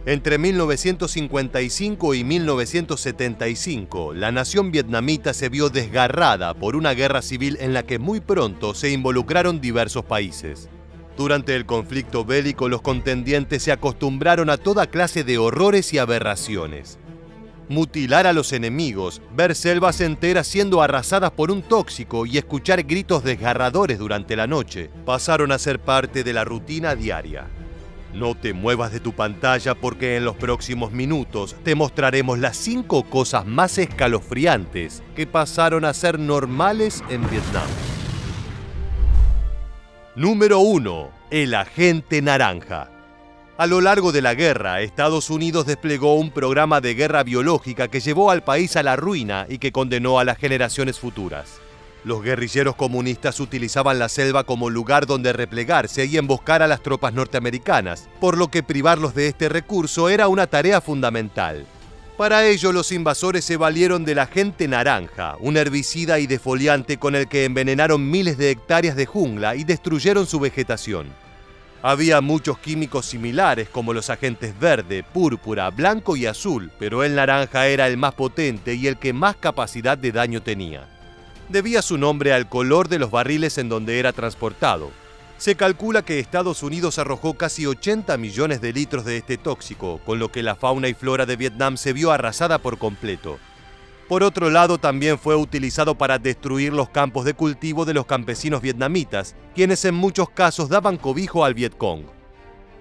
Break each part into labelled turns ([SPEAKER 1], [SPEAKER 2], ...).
[SPEAKER 1] Entre 1955 y 1975, la nación vietnamita se vio desgarrada por una guerra civil en la que muy pronto se involucraron diversos países. Durante el conflicto bélico, los contendientes se acostumbraron a toda clase de horrores y aberraciones. Mutilar a los enemigos, ver selvas enteras siendo arrasadas por un tóxico y escuchar gritos desgarradores durante la noche pasaron a ser parte de la rutina diaria. No te muevas de tu pantalla porque en los próximos minutos te mostraremos las 5 cosas más escalofriantes que pasaron a ser normales en Vietnam. Número 1. El agente naranja. A lo largo de la guerra, Estados Unidos desplegó un programa de guerra biológica que llevó al país a la ruina y que condenó a las generaciones futuras. Los guerrilleros comunistas utilizaban la selva como lugar donde replegarse y emboscar a las tropas norteamericanas, por lo que privarlos de este recurso era una tarea fundamental. Para ello, los invasores se valieron del agente naranja, un herbicida y defoliante con el que envenenaron miles de hectáreas de jungla y destruyeron su vegetación. Había muchos químicos similares como los agentes verde, púrpura, blanco y azul, pero el naranja era el más potente y el que más capacidad de daño tenía. Debía su nombre al color de los barriles en donde era transportado. Se calcula que Estados Unidos arrojó casi 80 millones de litros de este tóxico, con lo que la fauna y flora de Vietnam se vio arrasada por completo. Por otro lado, también fue utilizado para destruir los campos de cultivo de los campesinos vietnamitas, quienes en muchos casos daban cobijo al Vietcong.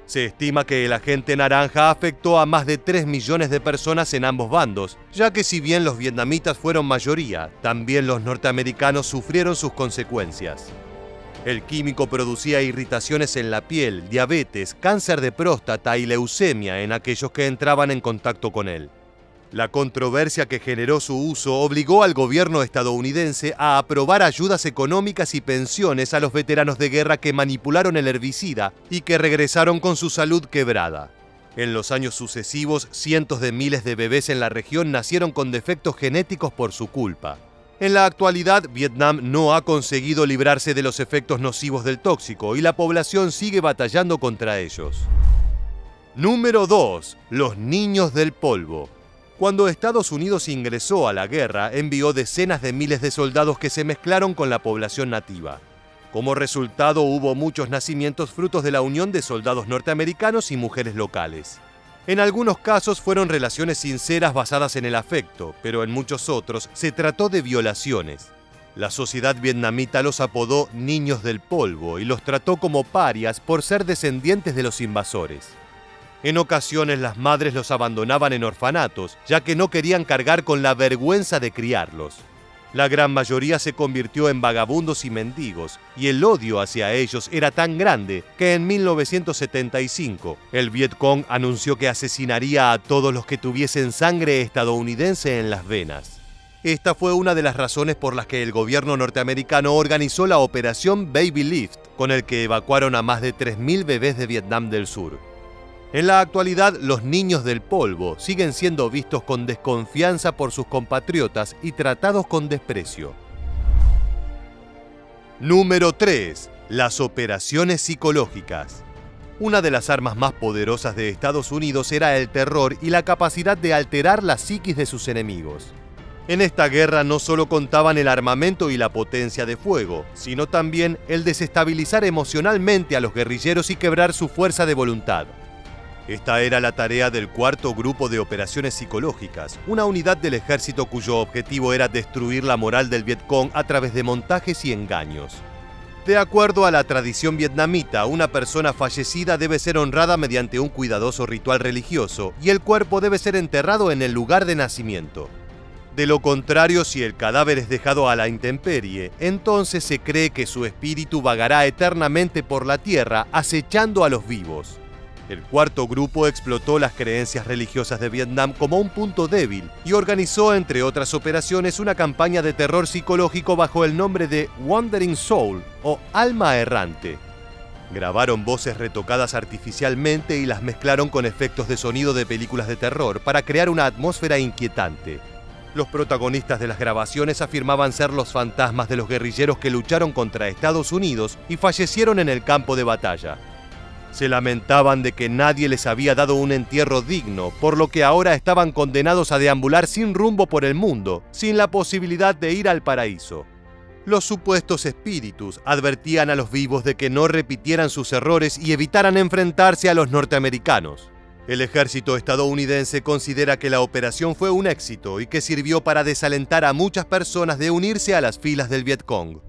[SPEAKER 1] Se estima que el agente naranja afectó a más de 3 millones de personas en ambos bandos, ya que si bien los vietnamitas fueron mayoría, también los norteamericanos sufrieron sus consecuencias. El químico producía irritaciones en la piel, diabetes, cáncer de próstata y leucemia en aquellos que entraban en contacto con él. La controversia que generó su uso obligó al gobierno estadounidense a aprobar ayudas económicas y pensiones a los veteranos de guerra que manipularon el herbicida y que regresaron con su salud quebrada. En los años sucesivos, cientos de miles de bebés en la región nacieron con defectos genéticos por su culpa. En la actualidad, Vietnam no ha conseguido librarse de los efectos nocivos del tóxico y la población sigue batallando contra ellos. Número 2. Los niños del polvo. Cuando Estados Unidos ingresó a la guerra, envió decenas de miles de soldados que se mezclaron con la población nativa. Como resultado, hubo muchos nacimientos frutos de la unión de soldados norteamericanos y mujeres locales. En algunos casos fueron relaciones sinceras basadas en el afecto, pero en muchos otros se trató de violaciones. La sociedad vietnamita los apodó niños del polvo y los trató como parias por ser descendientes de los invasores. En ocasiones las madres los abandonaban en orfanatos, ya que no querían cargar con la vergüenza de criarlos. La gran mayoría se convirtió en vagabundos y mendigos, y el odio hacia ellos era tan grande que en 1975 el Vietcong anunció que asesinaría a todos los que tuviesen sangre estadounidense en las venas. Esta fue una de las razones por las que el gobierno norteamericano organizó la Operación Baby Lift, con el que evacuaron a más de 3.000 bebés de Vietnam del Sur. En la actualidad, los niños del polvo siguen siendo vistos con desconfianza por sus compatriotas y tratados con desprecio. Número 3. Las operaciones psicológicas. Una de las armas más poderosas de Estados Unidos era el terror y la capacidad de alterar la psiquis de sus enemigos. En esta guerra no solo contaban el armamento y la potencia de fuego, sino también el desestabilizar emocionalmente a los guerrilleros y quebrar su fuerza de voluntad. Esta era la tarea del Cuarto Grupo de Operaciones Psicológicas, una unidad del ejército cuyo objetivo era destruir la moral del Vietcong a través de montajes y engaños. De acuerdo a la tradición vietnamita, una persona fallecida debe ser honrada mediante un cuidadoso ritual religioso y el cuerpo debe ser enterrado en el lugar de nacimiento. De lo contrario, si el cadáver es dejado a la intemperie, entonces se cree que su espíritu vagará eternamente por la tierra acechando a los vivos. El Cuarto Grupo explotó las creencias religiosas de Vietnam como un punto débil y organizó, entre otras operaciones, una campaña de terror psicológico bajo el nombre de Wandering Soul o Alma Errante. Grabaron voces retocadas artificialmente y las mezclaron con efectos de sonido de películas de terror para crear una atmósfera inquietante. Los protagonistas de las grabaciones afirmaban ser los fantasmas de los guerrilleros que lucharon contra Estados Unidos y fallecieron en el campo de batalla. Se lamentaban de que nadie les había dado un entierro digno, por lo que ahora estaban condenados a deambular sin rumbo por el mundo, sin la posibilidad de ir al paraíso. Los supuestos espíritus advertían a los vivos de que no repitieran sus errores y evitaran enfrentarse a los norteamericanos. El ejército estadounidense considera que la operación fue un éxito y que sirvió para desalentar a muchas personas de unirse a las filas del Vietcong.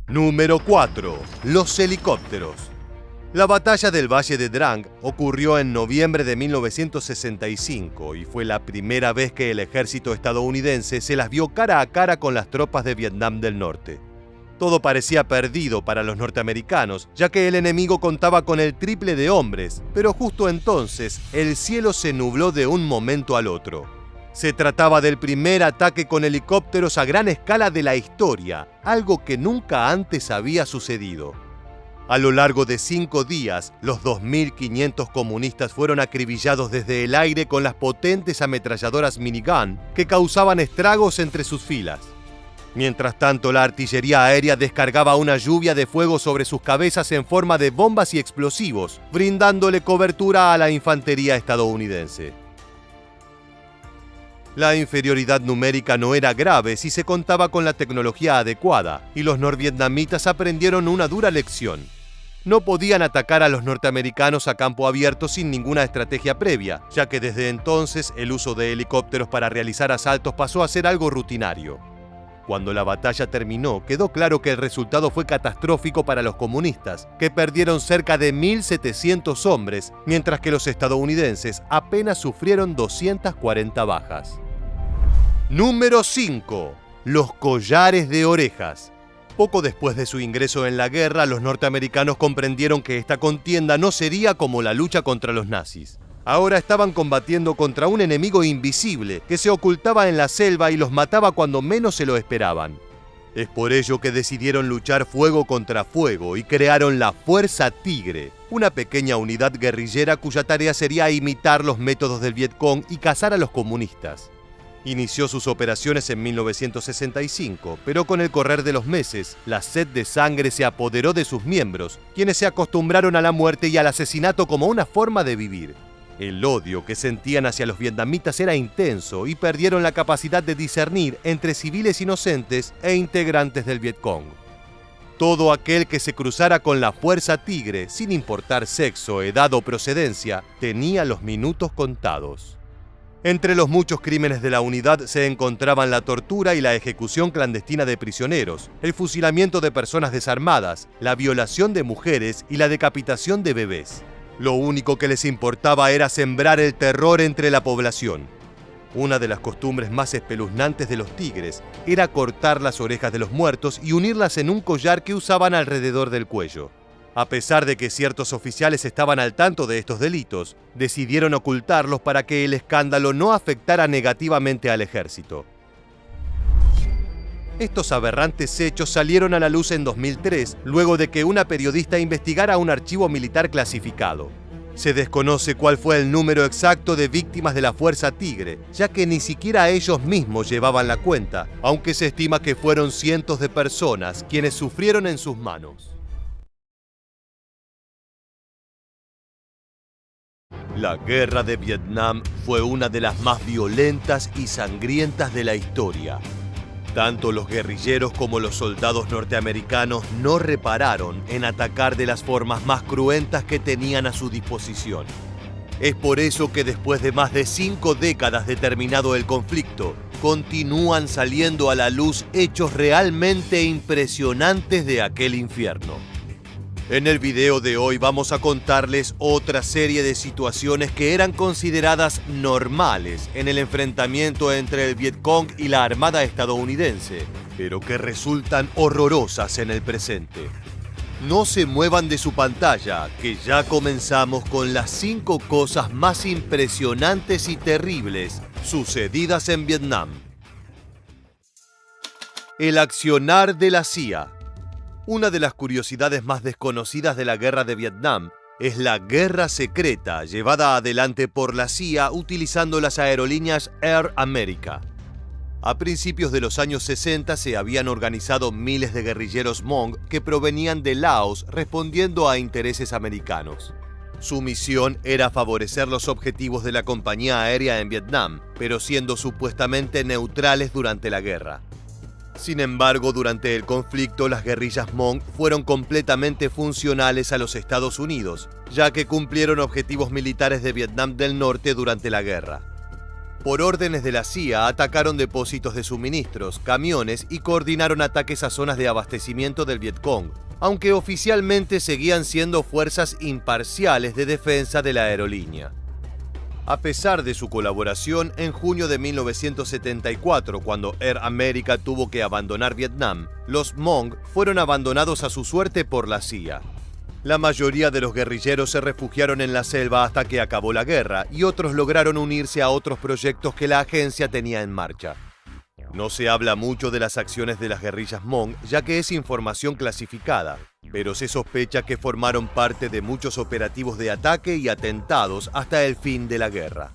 [SPEAKER 1] Número 4. Los helicópteros. La batalla del Valle de Drang ocurrió en noviembre de 1965 y fue la primera vez que el ejército estadounidense se las vio cara a cara con las tropas de Vietnam del Norte. Todo parecía perdido para los norteamericanos, ya que el enemigo contaba con el triple de hombres, pero justo entonces el cielo se nubló de un momento al otro. Se trataba del primer ataque con helicópteros a gran escala de la historia, algo que nunca antes había sucedido. A lo largo de 5 días, los 2.500 comunistas fueron acribillados desde el aire con las potentes ametralladoras minigun que causaban estragos entre sus filas. Mientras tanto, la artillería aérea descargaba una lluvia de fuego sobre sus cabezas en forma de bombas y explosivos, brindándole cobertura a la infantería estadounidense. La inferioridad numérica no era grave si se contaba con la tecnología adecuada, y los norvietnamitas aprendieron una dura lección. No podían atacar a los norteamericanos a campo abierto sin ninguna estrategia previa, ya que desde entonces el uso de helicópteros para realizar asaltos pasó a ser algo rutinario. Cuando la batalla terminó, quedó claro que el resultado fue catastrófico para los comunistas, que perdieron cerca de 1.700 hombres, mientras que los estadounidenses apenas sufrieron 240 bajas. Número 5. Los collares de orejas. Poco después de su ingreso en la guerra, los norteamericanos comprendieron que esta contienda no sería como la lucha contra los nazis. Ahora estaban combatiendo contra un enemigo invisible que se ocultaba en la selva y los mataba cuando menos se lo esperaban. Es por ello que decidieron luchar fuego contra fuego y crearon la Fuerza Tigre, una pequeña unidad guerrillera cuya tarea sería imitar los métodos del Vietcong y cazar a los comunistas. Inició sus operaciones en 1965, pero con el correr de los meses, la sed de sangre se apoderó de sus miembros, quienes se acostumbraron a la muerte y al asesinato como una forma de vivir. El odio que sentían hacia los vietnamitas era intenso y perdieron la capacidad de discernir entre civiles inocentes e integrantes del Vietcong. Todo aquel que se cruzara con la Fuerza Tigre, sin importar sexo, edad o procedencia, tenía los minutos contados. Entre los muchos crímenes de la unidad se encontraban la tortura y la ejecución clandestina de prisioneros, el fusilamiento de personas desarmadas, la violación de mujeres y la decapitación de bebés. Lo único que les importaba era sembrar el terror entre la población. Una de las costumbres más espeluznantes de los tigres era cortar las orejas de los muertos y unirlas en un collar que usaban alrededor del cuello. A pesar de que ciertos oficiales estaban al tanto de estos delitos, decidieron ocultarlos para que el escándalo no afectara negativamente al ejército. Estos aberrantes hechos salieron a la luz en 2003, luego de que una periodista investigara un archivo militar clasificado. Se desconoce cuál fue el número exacto de víctimas de la Fuerza Tigre, ya que ni siquiera ellos mismos llevaban la cuenta, aunque se estima que fueron cientos de personas quienes sufrieron en sus manos. La Guerra de Vietnam fue una de las más violentas y sangrientas de la historia. Tanto los guerrilleros como los soldados norteamericanos no repararon en atacar de las formas más cruentas que tenían a su disposición. Es por eso que después de más de 5 décadas de terminado el conflicto, continúan saliendo a la luz hechos realmente impresionantes de aquel infierno. En el video de hoy vamos a contarles otra serie de situaciones que eran consideradas normales en el enfrentamiento entre el Vietcong y la Armada estadounidense, pero que resultan horrorosas en el presente. No se muevan de su pantalla, que ya comenzamos con las 5 cosas más impresionantes y terribles sucedidas en Vietnam. El accionar de la CIA. Una de las curiosidades más desconocidas de la Guerra de Vietnam es la guerra secreta llevada adelante por la CIA utilizando las aerolíneas Air America. A principios de los años 60 se habían organizado miles de guerrilleros Hmong que provenían de Laos respondiendo a intereses americanos. Su misión era favorecer los objetivos de la compañía aérea en Vietnam, pero siendo supuestamente neutrales durante la guerra. Sin embargo, durante el conflicto, las guerrillas Hmong fueron completamente funcionales a los Estados Unidos, ya que cumplieron objetivos militares de Vietnam del Norte durante la guerra. Por órdenes de la CIA, atacaron depósitos de suministros, camiones y coordinaron ataques a zonas de abastecimiento del Vietcong, aunque oficialmente seguían siendo fuerzas imparciales de defensa de la aerolínea. A pesar de su colaboración, en junio de 1974, cuando Air America tuvo que abandonar Vietnam, los Hmong fueron abandonados a su suerte por la CIA. La mayoría de los guerrilleros se refugiaron en la selva hasta que acabó la guerra y otros lograron unirse a otros proyectos que la agencia tenía en marcha. No se habla mucho de las acciones de las guerrillas Hmong, ya que es información clasificada, pero se sospecha que formaron parte de muchos operativos de ataque y atentados hasta el fin de la guerra.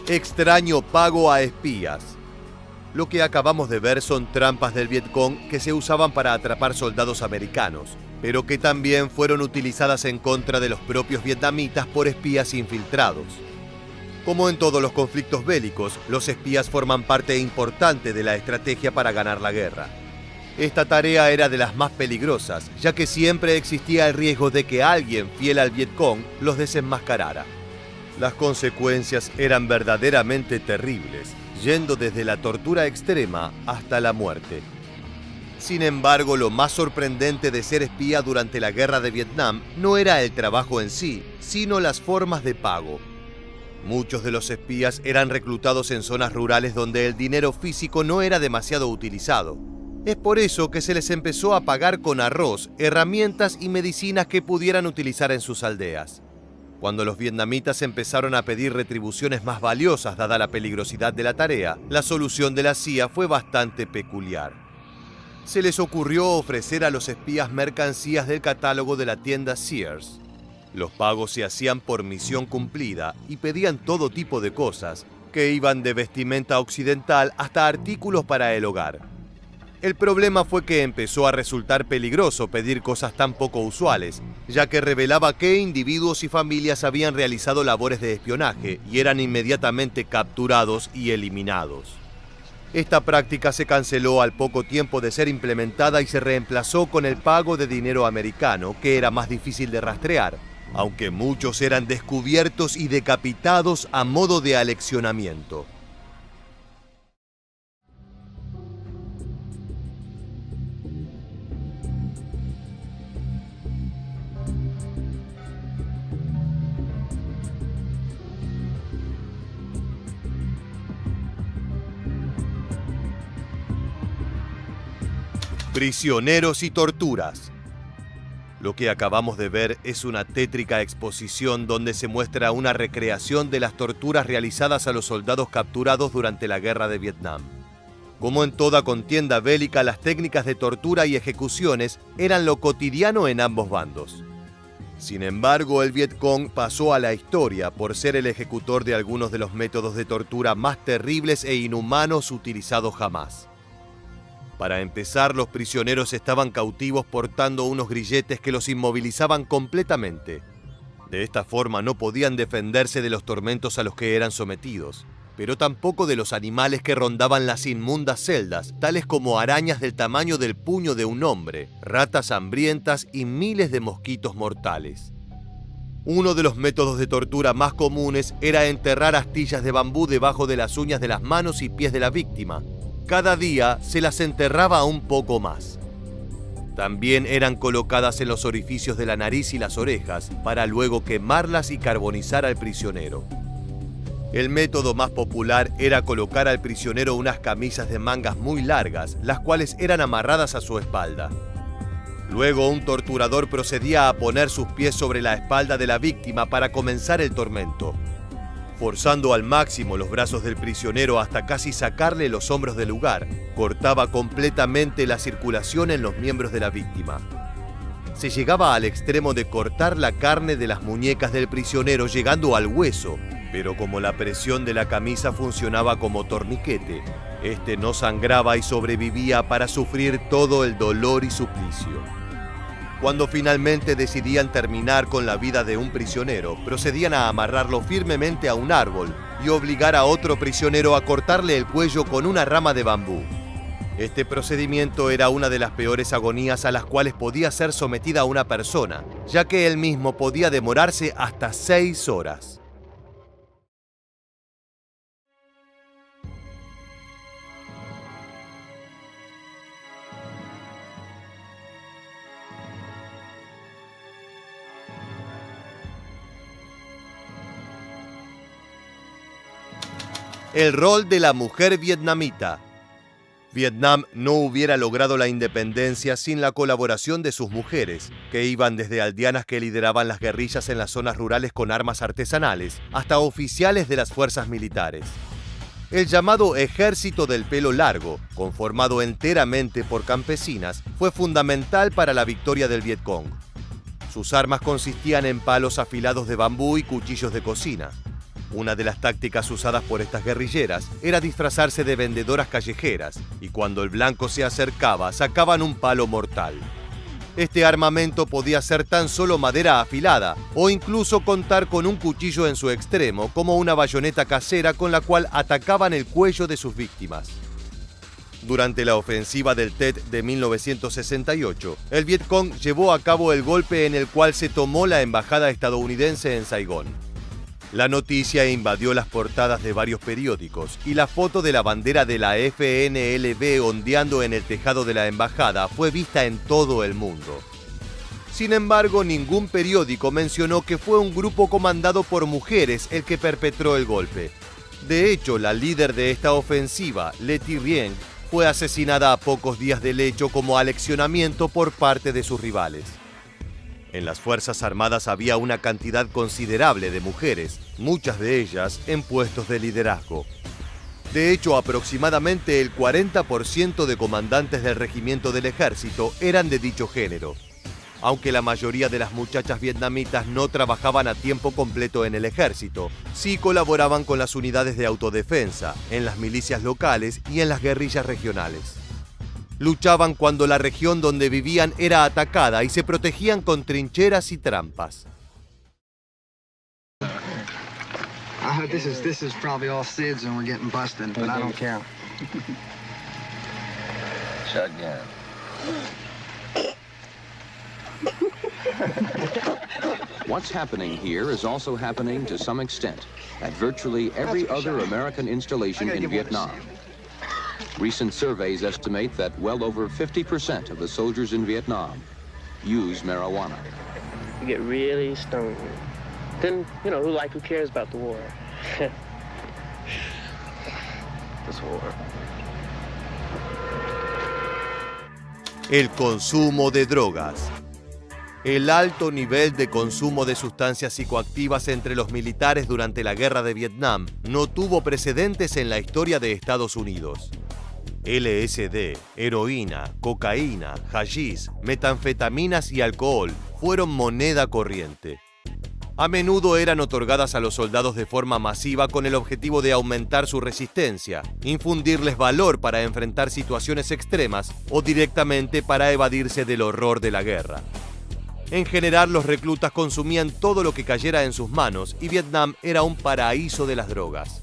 [SPEAKER 1] Extraño pago a espías. Lo que acabamos de ver son trampas del Vietcong que se usaban para atrapar soldados americanos, pero que también fueron utilizadas en contra de los propios vietnamitas por espías infiltrados. Como en todos los conflictos bélicos, los espías forman parte importante de la estrategia para ganar la guerra. Esta tarea era de las más peligrosas, ya que siempre existía el riesgo de que alguien fiel al Vietcong los desenmascarara. Las consecuencias eran verdaderamente terribles, yendo desde la tortura extrema hasta la muerte. Sin embargo, lo más sorprendente de ser espía durante la guerra de Vietnam no era el trabajo en sí, sino las formas de pago. Muchos de los espías eran reclutados en zonas rurales donde el dinero físico no era demasiado utilizado. Es por eso que se les empezó a pagar con arroz, herramientas y medicinas que pudieran utilizar en sus aldeas. Cuando los vietnamitas empezaron a pedir retribuciones más valiosas dada la peligrosidad de la tarea, la solución de la CIA fue bastante peculiar. Se les ocurrió ofrecer a los espías mercancías del catálogo de la tienda Sears. Los pagos se hacían por misión cumplida y pedían todo tipo de cosas, que iban de vestimenta occidental hasta artículos para el hogar. El problema fue que empezó a resultar peligroso pedir cosas tan poco usuales, ya que revelaba que individuos y familias habían realizado labores de espionaje y eran inmediatamente capturados y eliminados. Esta práctica se canceló al poco tiempo de ser implementada y se reemplazó con el pago de dinero americano, que era más difícil de rastrear, aunque muchos eran descubiertos y decapitados a modo de aleccionamiento. Prisioneros y torturas. Lo que acabamos de ver es una tétrica exposición donde se muestra una recreación de las torturas realizadas a los soldados capturados durante la guerra de Vietnam. Como en toda contienda bélica, las técnicas de tortura y ejecuciones eran lo cotidiano en ambos bandos. Sin embargo, el Vietcong pasó a la historia por ser el ejecutor de algunos de los métodos de tortura más terribles e inhumanos utilizados jamás. Para empezar, los prisioneros estaban cautivos portando unos grilletes que los inmovilizaban completamente. De esta forma no podían defenderse de los tormentos a los que eran sometidos, pero tampoco de los animales que rondaban las inmundas celdas, tales como arañas del tamaño del puño de un hombre, ratas hambrientas y miles de mosquitos mortales. Uno de los métodos de tortura más comunes era enterrar astillas de bambú debajo de las uñas de las manos y pies de la víctima. Cada día se las enterraba un poco más. También eran colocadas en los orificios de la nariz y las orejas para luego quemarlas y carbonizar al prisionero. El método más popular era colocar al prisionero unas camisas de mangas muy largas, las cuales eran amarradas a su espalda. Luego un torturador procedía a poner sus pies sobre la espalda de la víctima para comenzar el tormento. Forzando al máximo los brazos del prisionero hasta casi sacarle los hombros del lugar, cortaba completamente la circulación en los miembros de la víctima. Se llegaba al extremo de cortar la carne de las muñecas del prisionero llegando al hueso, pero como la presión de la camisa funcionaba como torniquete, este no sangraba y sobrevivía para sufrir todo el dolor y suplicio. Cuando finalmente decidían terminar con la vida de un prisionero, procedían a amarrarlo firmemente a un árbol y obligar a otro prisionero a cortarle el cuello con una rama de bambú. Este procedimiento era una de las peores agonías a las cuales podía ser sometida una persona, ya que él mismo podía demorarse hasta 6 horas. El rol de la mujer vietnamita. Vietnam no hubiera logrado la independencia sin la colaboración de sus mujeres, que iban desde aldeanas que lideraban las guerrillas en las zonas rurales con armas artesanales, hasta oficiales de las fuerzas militares. El llamado Ejército del Pelo Largo, conformado enteramente por campesinas, fue fundamental para la victoria del Vietcong. Sus armas consistían en palos afilados de bambú y cuchillos de cocina. Una de las tácticas usadas por estas guerrilleras era disfrazarse de vendedoras callejeras y cuando el blanco se acercaba sacaban un palo mortal. Este armamento podía ser tan solo madera afilada o incluso contar con un cuchillo en su extremo como una bayoneta casera con la cual atacaban el cuello de sus víctimas. Durante la ofensiva del Tet de 1968, el Vietcong llevó a cabo el golpe en el cual se tomó la embajada estadounidense en Saigón. La noticia invadió las portadas de varios periódicos y la foto de la bandera de la FNLB ondeando en el tejado de la embajada fue vista en todo el mundo. Sin embargo, ningún periódico mencionó que fue un grupo comandado por mujeres el que perpetró el golpe. De hecho, la líder de esta ofensiva, Le Thi Rien, fue asesinada a pocos días del hecho como aleccionamiento por parte de sus rivales. En las Fuerzas Armadas había una cantidad considerable de mujeres, muchas de ellas en puestos de liderazgo. De hecho, aproximadamente el 40% de comandantes del regimiento del ejército eran de dicho género. Aunque la mayoría de las muchachas vietnamitas no trabajaban a tiempo completo en el ejército, sí colaboraban con las unidades de autodefensa, en las milicias locales y en las guerrillas regionales. Luchaban cuando la región donde vivían era atacada y se protegían con trincheras y trampas.
[SPEAKER 2] This is probably all SIDS and we're getting busted, but I don't care.
[SPEAKER 3] Shotgun.
[SPEAKER 4] What's happening here is also happening to some extent at virtually every other American installation in Vietnam. Recent surveys estimate that well over 50% of the soldiers in Vietnam use marijuana.
[SPEAKER 3] You get really stoned. Then, who cares about the war? This war.
[SPEAKER 1] El consumo de drogas. El alto nivel de consumo de sustancias psicoactivas entre los militares durante la Guerra de Vietnam no tuvo precedentes en la historia de Estados Unidos. LSD, heroína, cocaína, hachís, metanfetaminas y alcohol fueron moneda corriente. A menudo eran otorgadas a los soldados de forma masiva con el objetivo de aumentar su resistencia, infundirles valor para enfrentar situaciones extremas o directamente para evadirse del horror de la guerra. En general, los reclutas consumían todo lo que cayera en sus manos y Vietnam era un paraíso de las drogas.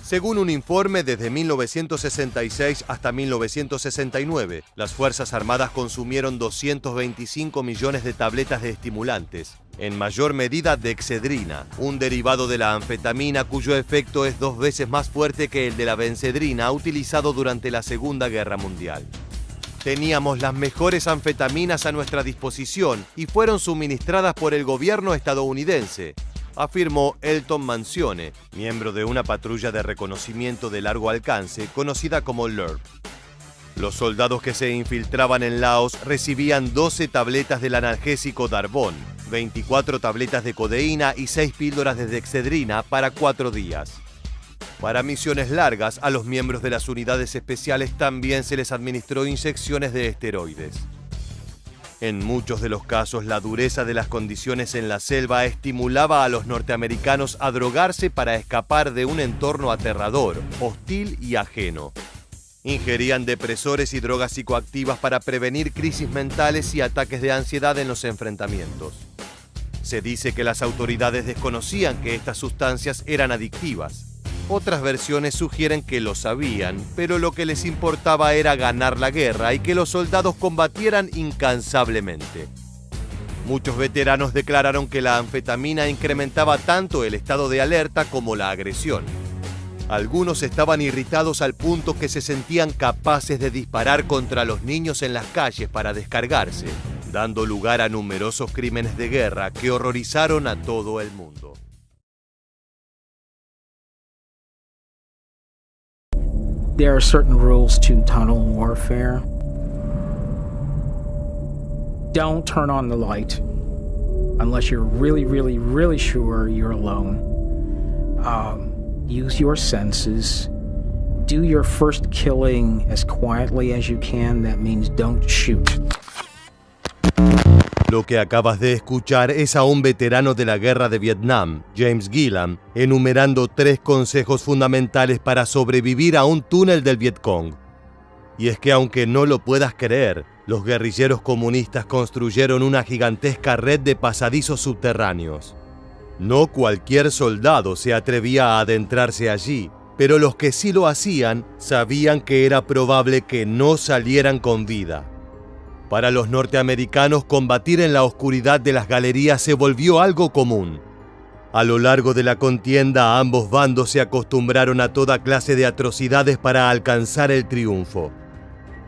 [SPEAKER 1] Según un informe, desde 1966 hasta 1969, las Fuerzas Armadas consumieron 225 millones de tabletas de estimulantes, en mayor medida dexedrina, un derivado de la anfetamina cuyo efecto es 2 veces más fuerte que el de la benzedrina utilizado durante la Segunda Guerra Mundial. Teníamos las mejores anfetaminas a nuestra disposición y fueron suministradas por el gobierno estadounidense, afirmó Elton Mansione, miembro de una patrulla de reconocimiento de largo alcance conocida como LRRP. Los soldados que se infiltraban en Laos recibían 12 tabletas del analgésico Darbón, 24 tabletas de codeína y 6 píldoras de dexedrina para 4 días. Para misiones largas, a los miembros de las unidades especiales también se les administró inyecciones de esteroides. En muchos de los casos, la dureza de las condiciones en la selva estimulaba a los norteamericanos a drogarse para escapar de un entorno aterrador, hostil y ajeno. Ingerían depresores y drogas psicoactivas para prevenir crisis mentales y ataques de ansiedad en los enfrentamientos. Se dice que las autoridades desconocían que estas sustancias eran adictivas. Otras versiones sugieren que lo sabían, pero lo que les importaba era ganar la guerra y que los soldados combatieran incansablemente. Muchos veteranos declararon que la anfetamina incrementaba tanto el estado de alerta como la agresión. Algunos estaban irritados al punto que se sentían capaces de disparar contra los niños en las calles para descargarse, dando lugar a numerosos crímenes de guerra que horrorizaron a todo el mundo.
[SPEAKER 5] There are certain rules to tunnel warfare. Don't turn on the light unless you're really sure you're alone. Use your senses. Do your first killing as quietly as you can. That means don't shoot.
[SPEAKER 1] Lo que acabas de escuchar es a un veterano de la guerra de Vietnam, James Gillam, enumerando 3 consejos fundamentales para sobrevivir a un túnel del Vietcong. Y es que aunque no lo puedas creer, los guerrilleros comunistas construyeron una gigantesca red de pasadizos subterráneos. No cualquier soldado se atrevía a adentrarse allí, pero los que sí lo hacían sabían que era probable que no salieran con vida. Para los norteamericanos, combatir en la oscuridad de las galerías se volvió algo común. A lo largo de la contienda, ambos bandos se acostumbraron a toda clase de atrocidades para alcanzar el triunfo.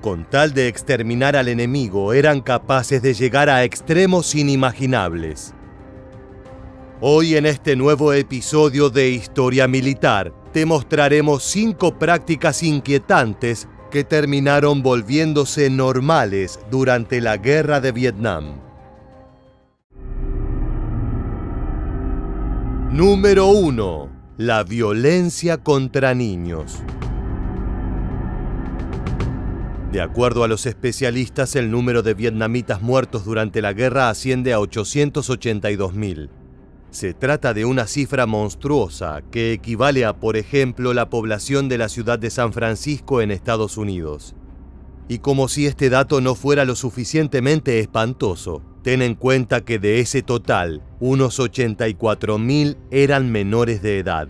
[SPEAKER 1] Con tal de exterminar al enemigo, eran capaces de llegar a extremos inimaginables. Hoy, en este nuevo episodio de Historia Militar, te mostraremos 5 prácticas inquietantes que terminaron volviéndose normales durante la Guerra de Vietnam. Número 1. La violencia contra niños. De acuerdo a los especialistas, el número de vietnamitas muertos durante la guerra asciende a 882.000. Se trata de una cifra monstruosa que equivale a, por ejemplo, la población de la ciudad de San Francisco en Estados Unidos. Y como si este dato no fuera lo suficientemente espantoso, ten en cuenta que de ese total, unos 84.000 eran menores de edad.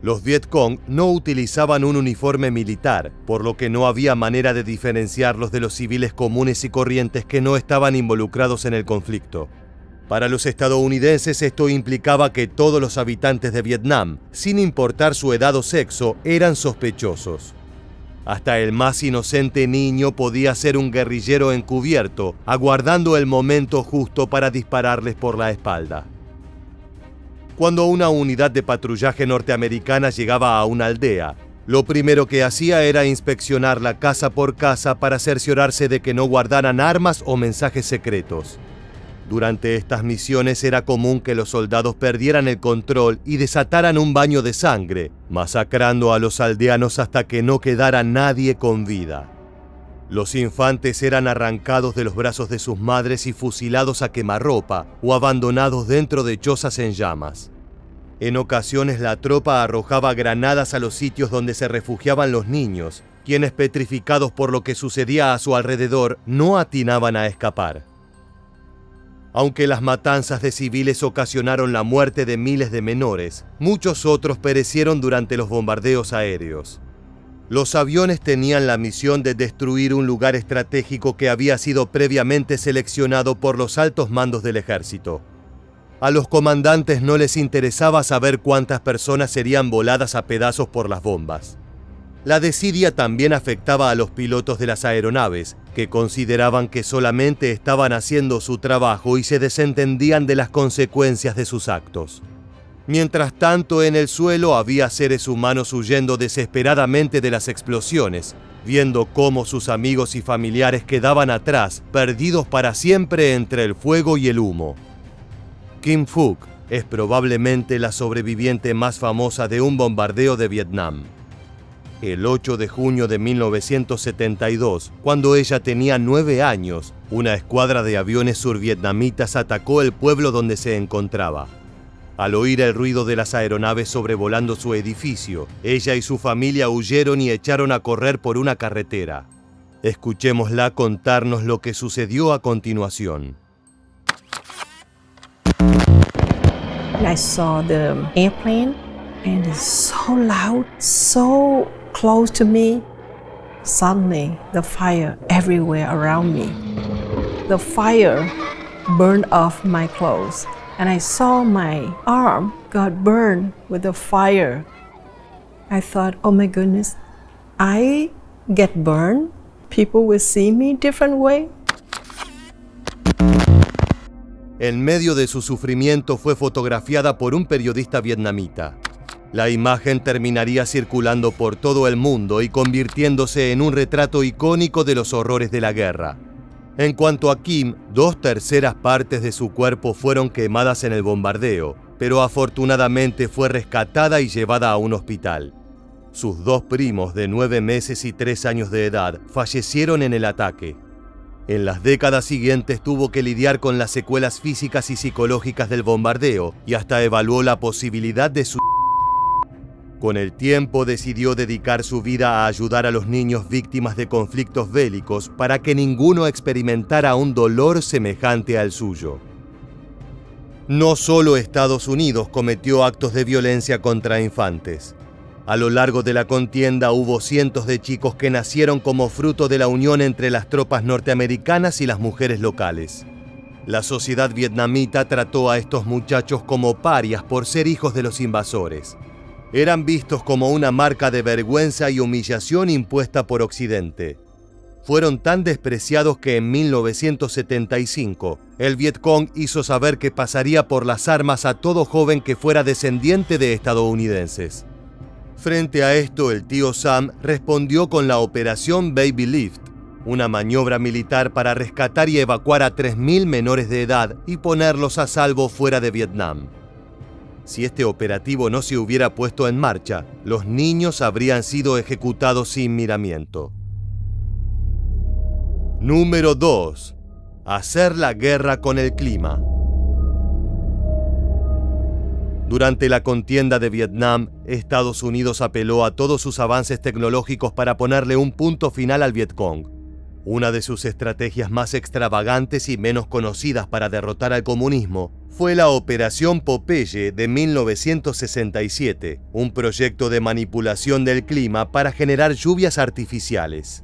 [SPEAKER 1] Los Vietcong no utilizaban un uniforme militar, por lo que no había manera de diferenciarlos de los civiles comunes y corrientes que no estaban involucrados en el conflicto. Para los estadounidenses esto implicaba que todos los habitantes de Vietnam, sin importar su edad o sexo, eran sospechosos. Hasta el más inocente niño podía ser un guerrillero encubierto, aguardando el momento justo para dispararles por la espalda. Cuando una unidad de patrullaje norteamericana llegaba a una aldea, lo primero que hacía era inspeccionarla casa por casa para cerciorarse de que no guardaran armas o mensajes secretos. Durante estas misiones era común que los soldados perdieran el control y desataran un baño de sangre, masacrando a los aldeanos hasta que no quedara nadie con vida. Los infantes eran arrancados de los brazos de sus madres y fusilados a quemarropa o abandonados dentro de chozas en llamas. En ocasiones la tropa arrojaba granadas a los sitios donde se refugiaban los niños, quienes, petrificados por lo que sucedía a su alrededor, no atinaban a escapar. Aunque las matanzas de civiles ocasionaron la muerte de miles de menores, muchos otros perecieron durante los bombardeos aéreos. Los aviones tenían la misión de destruir un lugar estratégico que había sido previamente seleccionado por los altos mandos del ejército. A los comandantes no les interesaba saber cuántas personas serían voladas a pedazos por las bombas. La desidia también afectaba a los pilotos de las aeronaves, que consideraban que solamente estaban haciendo su trabajo y se desentendían de las consecuencias de sus actos. Mientras tanto, en el suelo había seres humanos huyendo desesperadamente de las explosiones, viendo cómo sus amigos y familiares quedaban atrás, perdidos para siempre entre el fuego y el humo. Kim Phuc es probablemente la sobreviviente más famosa de un bombardeo de Vietnam. El 8 de junio de 1972, cuando ella tenía 9 años, una escuadra de aviones survietnamitas atacó el pueblo donde se encontraba. Al oír el ruido de las aeronaves sobrevolando su edificio, ella y su familia huyeron y echaron a correr por una carretera. Escuchémosla contarnos lo que sucedió a continuación.
[SPEAKER 6] I saw the airplane and it's so loud, so close to me. Suddenly, the fire everywhere around me. The fire burned off my clothes and I saw my arm got burned with the fire. I thought, oh my goodness, I get burned? People will see me different way?
[SPEAKER 1] En medio de su sufrimiento fue fotografiada por un periodista vietnamita. La imagen terminaría circulando por todo el mundo y convirtiéndose en un retrato icónico de los horrores de la guerra. En cuanto a Kim, 2/3 partes de su cuerpo fueron quemadas en el bombardeo, pero afortunadamente fue rescatada y llevada a un hospital. Sus 2 primos de 9 meses y 3 años de edad fallecieron en el ataque. En las décadas siguientes tuvo que lidiar con las secuelas físicas y psicológicas del bombardeo y hasta evaluó la posibilidad de su... Con el tiempo decidió dedicar su vida a ayudar a los niños víctimas de conflictos bélicos para que ninguno experimentara un dolor semejante al suyo. No solo Estados Unidos cometió actos de violencia contra infantes. A lo largo de la contienda hubo cientos de chicos que nacieron como fruto de la unión entre las tropas norteamericanas y las mujeres locales. La sociedad vietnamita trató a estos muchachos como parias por ser hijos de los invasores. Eran vistos como una marca de vergüenza y humillación impuesta por Occidente. Fueron tan despreciados que en 1975 el Vietcong hizo saber que pasaría por las armas a todo joven que fuera descendiente de estadounidenses. Frente a esto, el tío Sam respondió con la Operación Baby Lift, una maniobra militar para rescatar y evacuar a 3.000 menores de edad y ponerlos a salvo fuera de Vietnam. Si este operativo no se hubiera puesto en marcha, los niños habrían sido ejecutados sin miramiento. Número 2. Hacer la guerra con el clima. Durante la contienda de Vietnam, Estados Unidos apeló a todos sus avances tecnológicos para ponerle un punto final al Vietcong. Una de sus estrategias más extravagantes y menos conocidas para derrotar al comunismo fue la Operación Popeye de 1967, un proyecto de manipulación del clima para generar lluvias artificiales.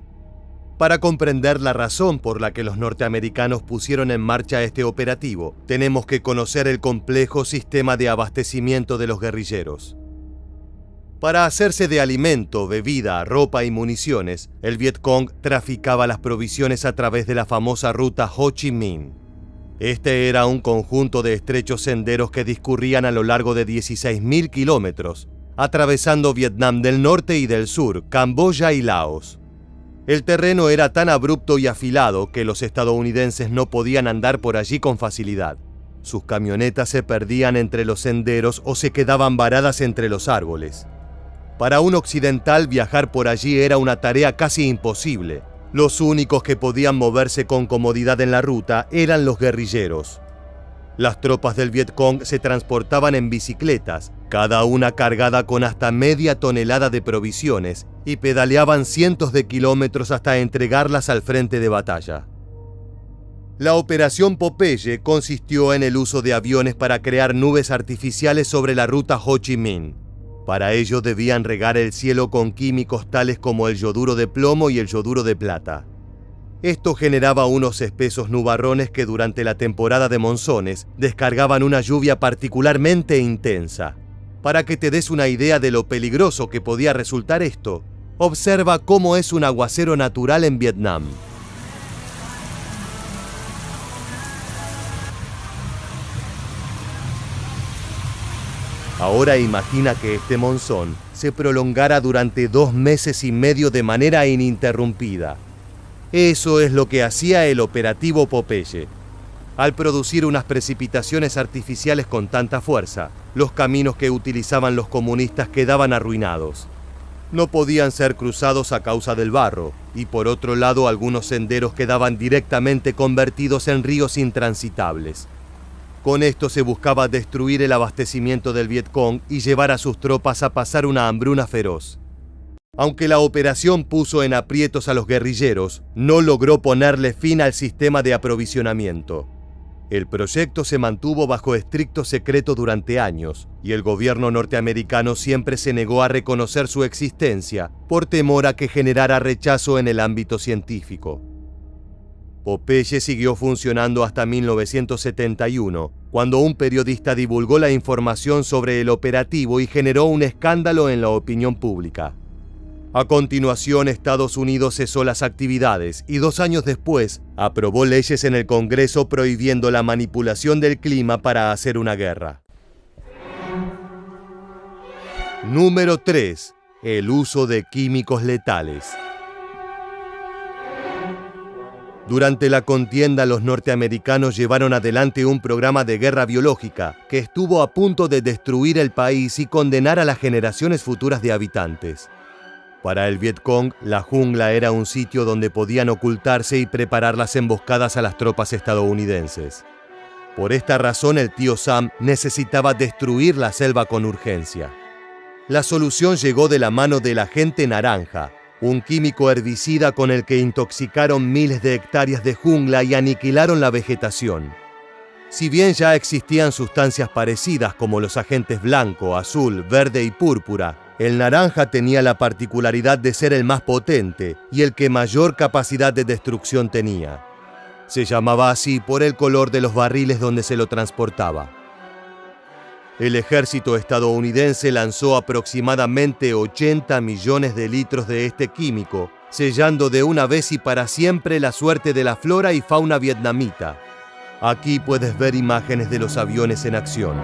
[SPEAKER 1] Para comprender la razón por la que los norteamericanos pusieron en marcha este operativo, tenemos que conocer el complejo sistema de abastecimiento de los guerrilleros. Para hacerse de alimento, bebida, ropa y municiones, el Vietcong traficaba las provisiones a través de la famosa ruta Ho Chi Minh. Este era un conjunto de estrechos senderos que discurrían a lo largo de 16.000 kilómetros, atravesando Vietnam del norte y del sur, Camboya y Laos. El terreno era tan abrupto y afilado que los estadounidenses no podían andar por allí con facilidad. Sus camionetas se perdían entre los senderos o se quedaban varadas entre los árboles. Para un occidental viajar por allí era una tarea casi imposible. Los únicos que podían moverse con comodidad en la ruta eran los guerrilleros. Las tropas del Vietcong se transportaban en bicicletas, cada una cargada con hasta media tonelada de provisiones, y pedaleaban cientos de kilómetros hasta entregarlas al frente de batalla. La Operación Popeye consistió en el uso de aviones para crear nubes artificiales sobre la ruta Ho Chi Minh. Para ello debían regar el cielo con químicos tales como el yoduro de plomo y el yoduro de plata. Esto generaba unos espesos nubarrones que durante la temporada de monzones descargaban una lluvia particularmente intensa. Para que te des una idea de lo peligroso que podía resultar esto, observa cómo es un aguacero natural en Vietnam. Ahora imagina que este monzón se prolongara durante 2 meses y medio de manera ininterrumpida. Eso es lo que hacía el operativo Popeye. al producir unas precipitaciones artificiales con tanta fuerza, los caminos que utilizaban los comunistas quedaban arruinados. No podían ser cruzados a causa del barro, y por otro lado algunos senderos quedaban directamente convertidos en ríos intransitables. Con esto se buscaba destruir el abastecimiento del Vietcong y llevar a sus tropas a pasar una hambruna feroz. Aunque la operación puso en aprietos a los guerrilleros, no logró ponerle fin al sistema de aprovisionamiento. El proyecto se mantuvo bajo estricto secreto durante años, y el gobierno norteamericano siempre se negó a reconocer su existencia por temor a que generara rechazo en el ámbito científico. Popeye siguió funcionando hasta 1971, cuando un periodista divulgó la información sobre el operativo y generó un escándalo en la opinión pública. A continuación, Estados Unidos cesó las actividades y 2 años después aprobó leyes en el Congreso prohibiendo la manipulación del clima para hacer una guerra. Número 3. El uso de químicos letales. Durante la contienda, los norteamericanos llevaron adelante un programa de guerra biológica que estuvo a punto de destruir el país y condenar a las generaciones futuras de habitantes. Para el Vietcong, la jungla era un sitio donde podían ocultarse y preparar las emboscadas a las tropas estadounidenses. Por esta razón, el tío Sam necesitaba destruir la selva con urgencia. La solución llegó de la mano del agente naranja, un químico herbicida con el que intoxicaron miles de hectáreas de jungla y aniquilaron la vegetación. Si bien ya existían sustancias parecidas como los agentes blanco, azul, verde y púrpura, el naranja tenía la particularidad de ser el más potente y el que mayor capacidad de destrucción tenía. Se llamaba así por el color de los barriles donde se lo transportaba. El ejército estadounidense lanzó aproximadamente 80 millones de litros de este químico, sellando de una vez y para siempre la suerte de la flora y fauna vietnamita. Aquí puedes ver imágenes de los aviones en acción.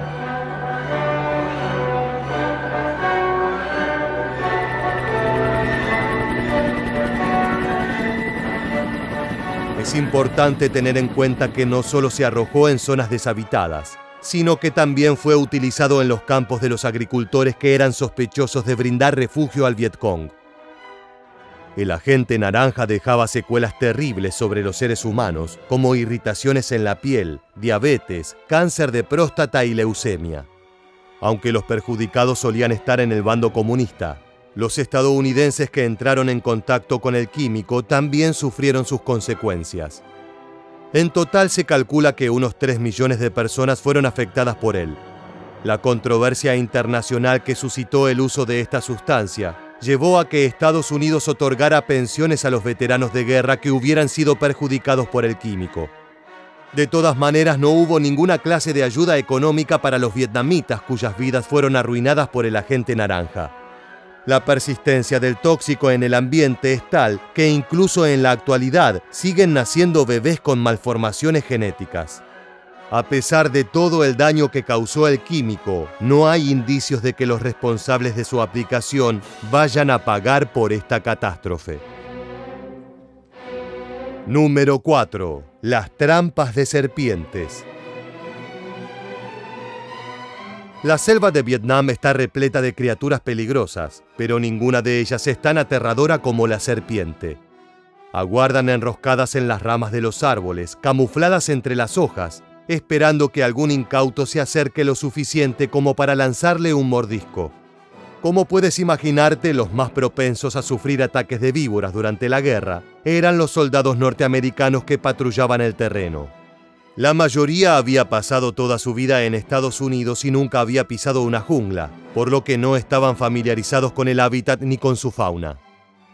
[SPEAKER 1] Es importante tener en cuenta que no solo se arrojó en zonas deshabitadas, sino que también fue utilizado en los campos de los agricultores que eran sospechosos de brindar refugio al Vietcong. El agente naranja dejaba secuelas terribles sobre los seres humanos, como irritaciones en la piel, diabetes, cáncer de próstata y leucemia. Aunque los perjudicados solían estar en el bando comunista, los estadounidenses que entraron en contacto con el químico también sufrieron sus consecuencias. En total se calcula que unos 3 millones de personas fueron afectadas por él. La controversia internacional que suscitó el uso de esta sustancia llevó a que Estados Unidos otorgara pensiones a los veteranos de guerra que hubieran sido perjudicados por el químico. De todas maneras, no hubo ninguna clase de ayuda económica para los vietnamitas cuyas vidas fueron arruinadas por el agente naranja. La persistencia del tóxico en el ambiente es tal que incluso en la actualidad siguen naciendo bebés con malformaciones genéticas. A pesar de todo el daño que causó el químico, no hay indicios de que los responsables de su aplicación vayan a pagar por esta catástrofe. Número 4. Las trampas de serpientes. La selva de Vietnam está repleta de criaturas peligrosas, pero ninguna de ellas es tan aterradora como la serpiente. Aguardan enroscadas en las ramas de los árboles, camufladas entre las hojas, esperando que algún incauto se acerque lo suficiente como para lanzarle un mordisco. Como puedes imaginarte, los más propensos a sufrir ataques de víboras durante la guerra eran los soldados norteamericanos que patrullaban el terreno. La mayoría había pasado toda su vida en Estados Unidos y nunca había pisado una jungla, por lo que no estaban familiarizados con el hábitat ni con su fauna.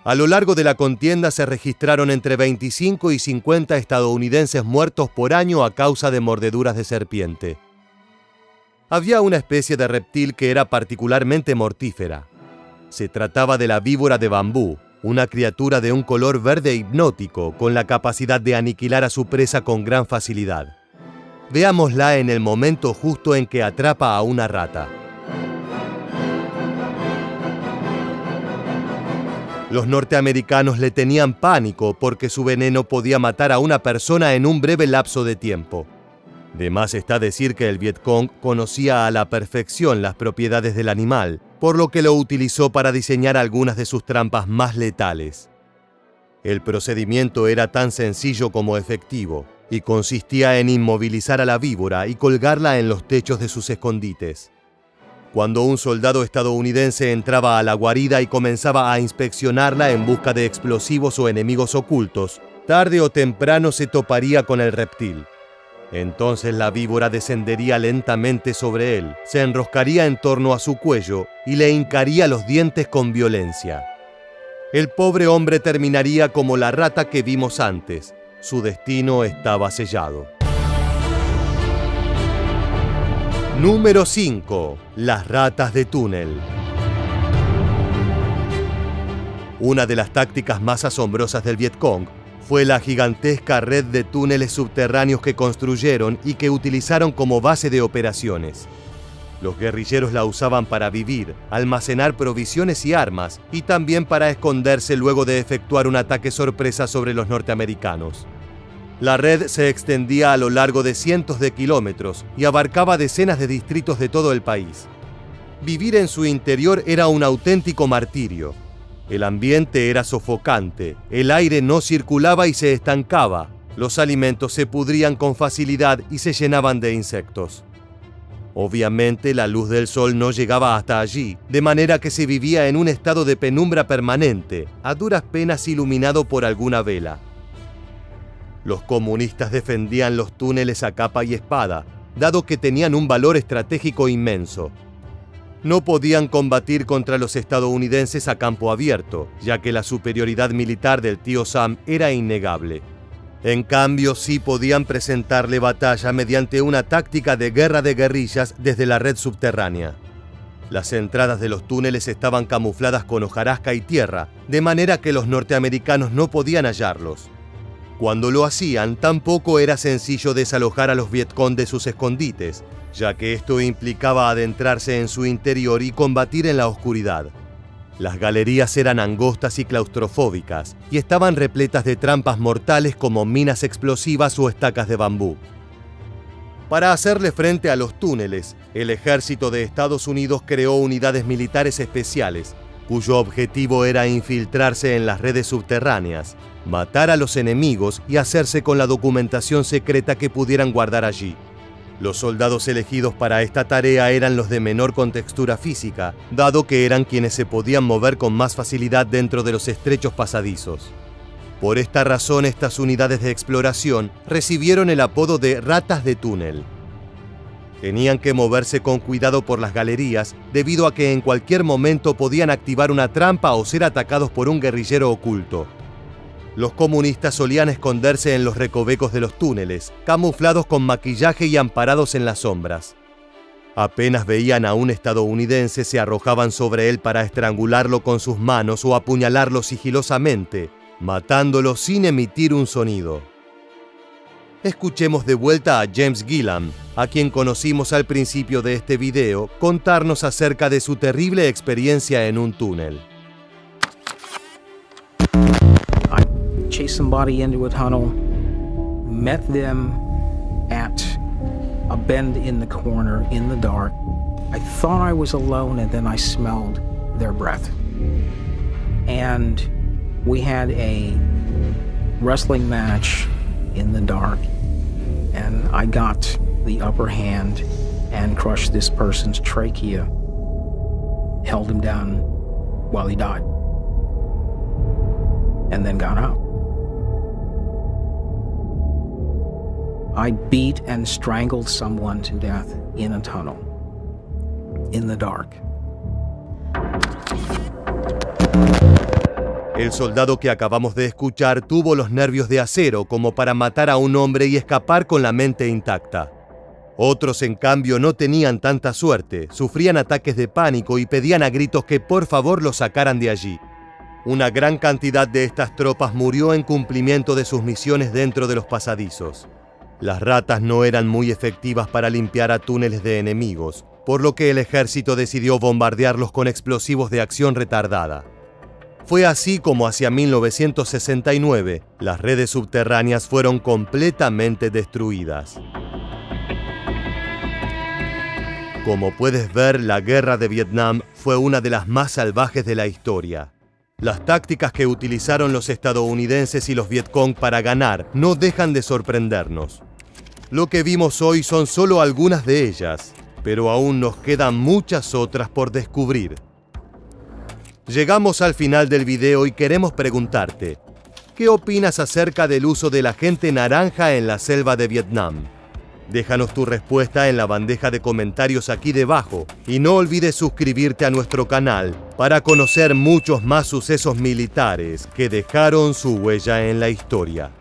[SPEAKER 1] A lo largo de la contienda se registraron entre 25 y 50 estadounidenses muertos por año a causa de mordeduras de serpiente. Había una especie de reptil que era particularmente mortífera. Se trataba de la víbora de bambú, una criatura de un color verde hipnótico con la capacidad de aniquilar a su presa con gran facilidad. Veámosla en el momento justo en que atrapa a una rata. Los norteamericanos le tenían pánico porque su veneno podía matar a una persona en un breve lapso de tiempo. De más está decir que el Vietcong conocía a la perfección las propiedades del animal, por lo que lo utilizó para diseñar algunas de sus trampas más letales. El procedimiento era tan sencillo como efectivo, y consistía en inmovilizar a la víbora y colgarla en los techos de sus escondites. Cuando un soldado estadounidense entraba a la guarida y comenzaba a inspeccionarla en busca de explosivos o enemigos ocultos, tarde o temprano se toparía con el reptil. Entonces la víbora descendería lentamente sobre él, se enroscaría en torno a su cuello y le hincaría los dientes con violencia. El pobre hombre terminaría como la rata que vimos antes. Su destino estaba sellado. Número 5. Las ratas de túnel. Una de las tácticas más asombrosas del Vietcong fue la gigantesca red de túneles subterráneos que construyeron y que utilizaron como base de operaciones. Los guerrilleros la usaban para vivir, almacenar provisiones y armas, y también para esconderse luego de efectuar un ataque sorpresa sobre los norteamericanos. La red se extendía a lo largo de cientos de kilómetros y abarcaba decenas de distritos de todo el país. Vivir en su interior era un auténtico martirio. El ambiente era sofocante, el aire no circulaba y se estancaba, los alimentos se pudrían con facilidad y se llenaban de insectos. Obviamente la luz del sol no llegaba hasta allí, de manera que se vivía en un estado de penumbra permanente, a duras penas iluminado por alguna vela. Los comunistas defendían los túneles a capa y espada, dado que tenían un valor estratégico inmenso. No podían combatir contra los estadounidenses a campo abierto, ya que la superioridad militar del tío Sam era innegable. En cambio, sí podían presentarle batalla mediante una táctica de guerra de guerrillas desde la red subterránea. Las entradas de los túneles estaban camufladas con hojarasca y tierra, de manera que los norteamericanos no podían hallarlos. Cuando lo hacían, tampoco era sencillo desalojar a los Vietcong de sus escondites, ya que esto implicaba adentrarse en su interior y combatir en la oscuridad. Las galerías eran angostas y claustrofóbicas, y estaban repletas de trampas mortales como minas explosivas o estacas de bambú. Para hacerle frente a los túneles, el ejército de Estados Unidos creó unidades militares especiales, cuyo objetivo era infiltrarse en las redes subterráneas, matar a los enemigos y hacerse con la documentación secreta que pudieran guardar allí. Los soldados elegidos para esta tarea eran los de menor contextura física, dado que eran quienes se podían mover con más facilidad dentro de los estrechos pasadizos. Por esta razón, estas unidades de exploración recibieron el apodo de ratas de túnel. Tenían que moverse con cuidado por las galerías, debido a que en cualquier momento podían activar una trampa o ser atacados por un guerrillero oculto. Los comunistas solían esconderse en los recovecos de los túneles, camuflados con maquillaje y amparados en las sombras. Apenas veían a un estadounidense, se arrojaban sobre él para estrangularlo con sus manos o apuñalarlo sigilosamente, matándolo sin emitir un sonido. Escuchemos de vuelta a James Gillam, a quien conocimos al principio de este video, contarnos acerca de su terrible experiencia en un túnel.
[SPEAKER 5] Chased somebody into a tunnel, met them at a bend in the corner in the dark. I thought I was alone, and then I smelled their breath. And we had a wrestling match in the dark, and I got the upper hand and crushed this person's trachea, held him down while he died, and then got out. I beat and strangled someone to death in a tunnel, in the dark.
[SPEAKER 1] El soldado que acabamos de escuchar tuvo los nervios de acero como para matar a un hombre y escapar con la mente intacta. Otros, en cambio, no tenían tanta suerte, sufrían ataques de pánico y pedían a gritos que por favor los sacaran de allí. Una gran cantidad de estas tropas murió en cumplimiento de sus misiones dentro de los pasadizos. Las ratas no eran muy efectivas para limpiar a túneles de enemigos, por lo que el ejército decidió bombardearlos con explosivos de acción retardada. Fue así como hacia 1969 las redes subterráneas fueron completamente destruidas. Como puedes ver, la guerra de Vietnam fue una de las más salvajes de la historia. Las tácticas que utilizaron los estadounidenses y los Vietcong para ganar no dejan de sorprendernos. Lo que vimos hoy son solo algunas de ellas, pero aún nos quedan muchas otras por descubrir. Llegamos al final del video y queremos preguntarte, ¿qué opinas acerca del uso de la gente naranja en la selva de Vietnam? Déjanos tu respuesta en la bandeja de comentarios aquí debajo y no olvides suscribirte a nuestro canal para conocer muchos más sucesos militares que dejaron su huella en la historia.